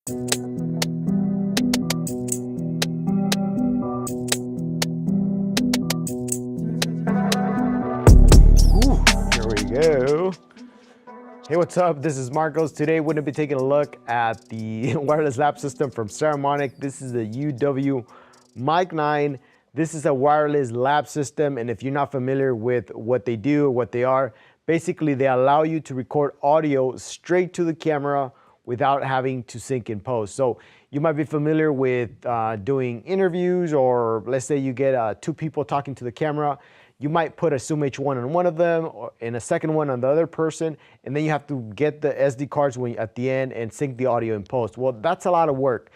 Here we go. Hey, what's up? This is Marcos. Today we're going to be taking a look at the wireless lab system from Saramonic. This is the UwMic9. This is a wireless lab system, and if you're not familiar with what they do or what they are, basically they allow you to record audio straight to the camera without having to sync in post. So you might be familiar with doing interviews, or let's say you get two people talking to the camera. You might put a Zoom H1 on one of them and a second one on the other person, and then you have to get the SD cards at the end and sync the audio in post. Well, that's a lot of work.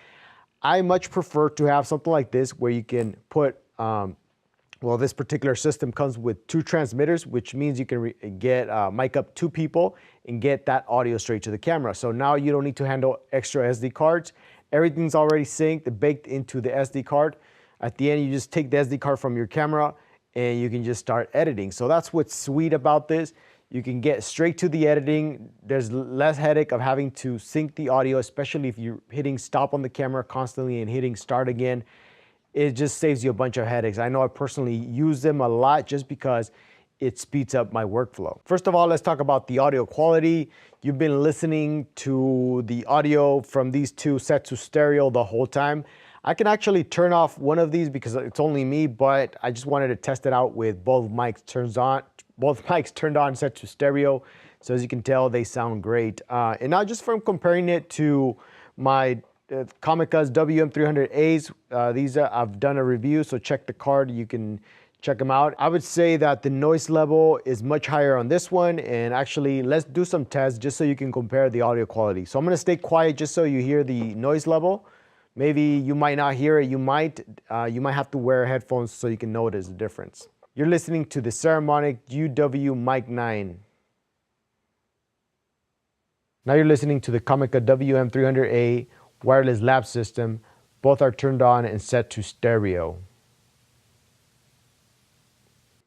I much prefer to have something like this where you can put, well, this particular system comes with two transmitters, which means you can get mic up two people and get that audio straight to the camera. So now you don't need to handle extra SD cards. Everything's already synced and baked into the SD card. At the end, you just take the SD card from your camera and you can just start editing. So that's what's sweet about this. You can get straight to the editing. There's less headache of having to sync the audio, especially if you're hitting stop on the camera constantly and hitting start again. It just saves you a bunch of headaches. I know I personally use them a lot just because it speeds up my workflow. First of all, let's talk about the audio quality. You've been listening to the audio from these two set to stereo the whole time. I can actually turn off one of these because it's only me, but I just wanted to test it out with both mics turned on, set to stereo. So as you can tell, they sound great. And now just from comparing it to my Comicas WM300As, these I've done a review, so check the card, you can check them out. I would say that the noise level is much higher on this one, and actually let's do some tests just so you can compare the audio quality. So I'm gonna stay quiet just so you hear the noise level. Maybe you might not hear it, you might have to wear headphones so you can notice the difference. You're listening to the Saramonic UwMic9. Now you're listening to the Comica WM300A wireless lab system. Both are turned on and set to stereo.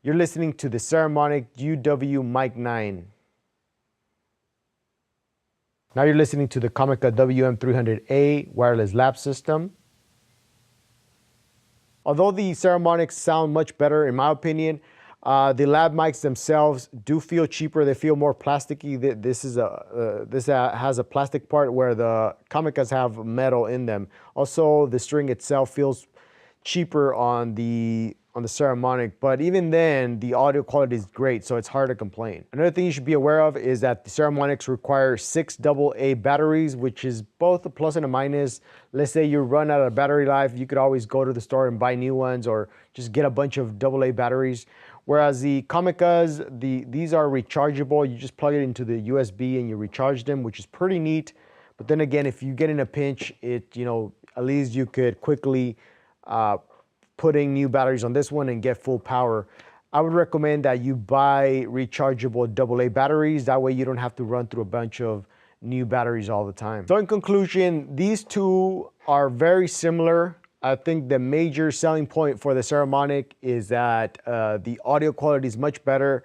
You're listening to the Saramonic UwMic9. Now you're listening to the Comica WM300A wireless lab system. Although the Saramonics sound much better in my opinion, the lab mics themselves do feel cheaper. They feel more plasticky. This has a plastic part where the Comicas have metal in them. Also, the string itself feels cheaper on the Saramonic, but even then, the audio quality is great, so it's hard to complain. Another thing you should be aware of is that the Saramonics require 6 AA batteries, which is both a plus and a minus. Let's say you run out of battery life, you could always go to the store and buy new ones or just get a bunch of AA batteries. Whereas the Comicas, these are rechargeable. You just plug it into the USB and you recharge them, which is pretty neat. But then again, if you get in a pinch, at least you could quickly putting new batteries on this one and get full power. I would recommend that you buy rechargeable AA batteries. That way you don't have to run through a bunch of new batteries all the time. So in conclusion, these two are very similar. I think the major selling point for the Saramonic is that the audio quality is much better,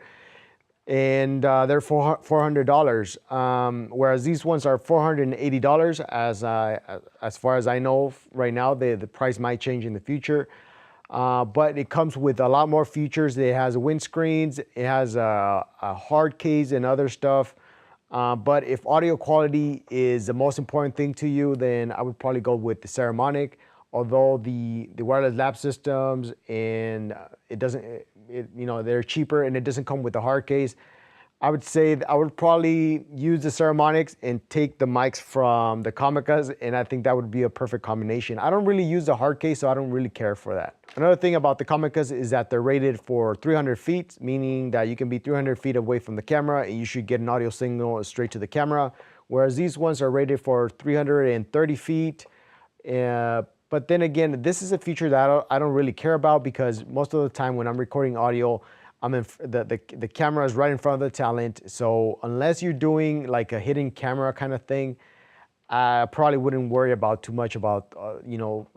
and they're $400, whereas these ones are $480. As far as I know right now, the price might change in the future. But it comes with a lot more features. It has windscreens, it has a hard case and other stuff. But if audio quality is the most important thing to you, then I would probably go with the Saramonic. Although the wireless lab systems and they're cheaper and it doesn't come with a hard case, I would say I would probably use the Saramonics and take the mics from the Comicas, and I think that would be a perfect combination. I don't really use the hard case, so I don't really care for that. Another thing about the Comicas is that they're rated for 300 feet, meaning that you can be 300 feet away from the camera and you should get an audio signal straight to the camera, whereas these ones are rated for 330 feet. But then again, this is a feature that I don't really care about, because most of the time when I'm recording audio, the camera is right in front of the talent. So unless you're doing like a hidden camera kind of thing, I probably wouldn't worry about too much about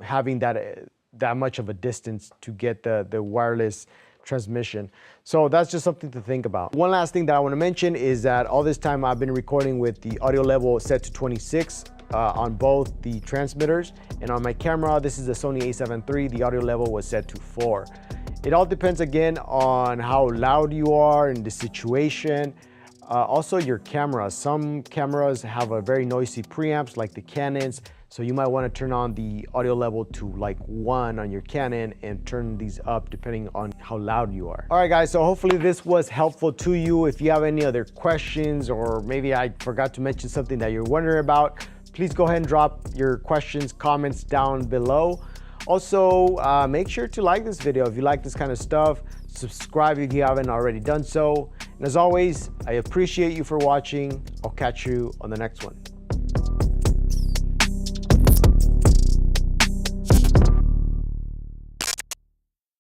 having that much of a distance to get the wireless transmission. So that's just something to think about. One last thing that I want to mention is that all this time I've been recording with the audio level set to 26. on both the transmitters, and on my camera, this is the Sony a7 III, the audio level was set to 4. It all depends again on how loud you are in the situation. Also your camera. Some cameras have a very noisy preamps like the Canons, so you might want to turn on the audio level to like 1 on your Canon and turn these up depending on how loud you are. All right guys, so hopefully this was helpful to you. If you have any other questions, or maybe I forgot to mention something that you're wondering about, please go ahead and drop your questions, comments down below. Also, make sure to like this video if you like this kind of stuff. Subscribe if you haven't already done so. And as always, I appreciate you for watching. I'll catch you on the next one.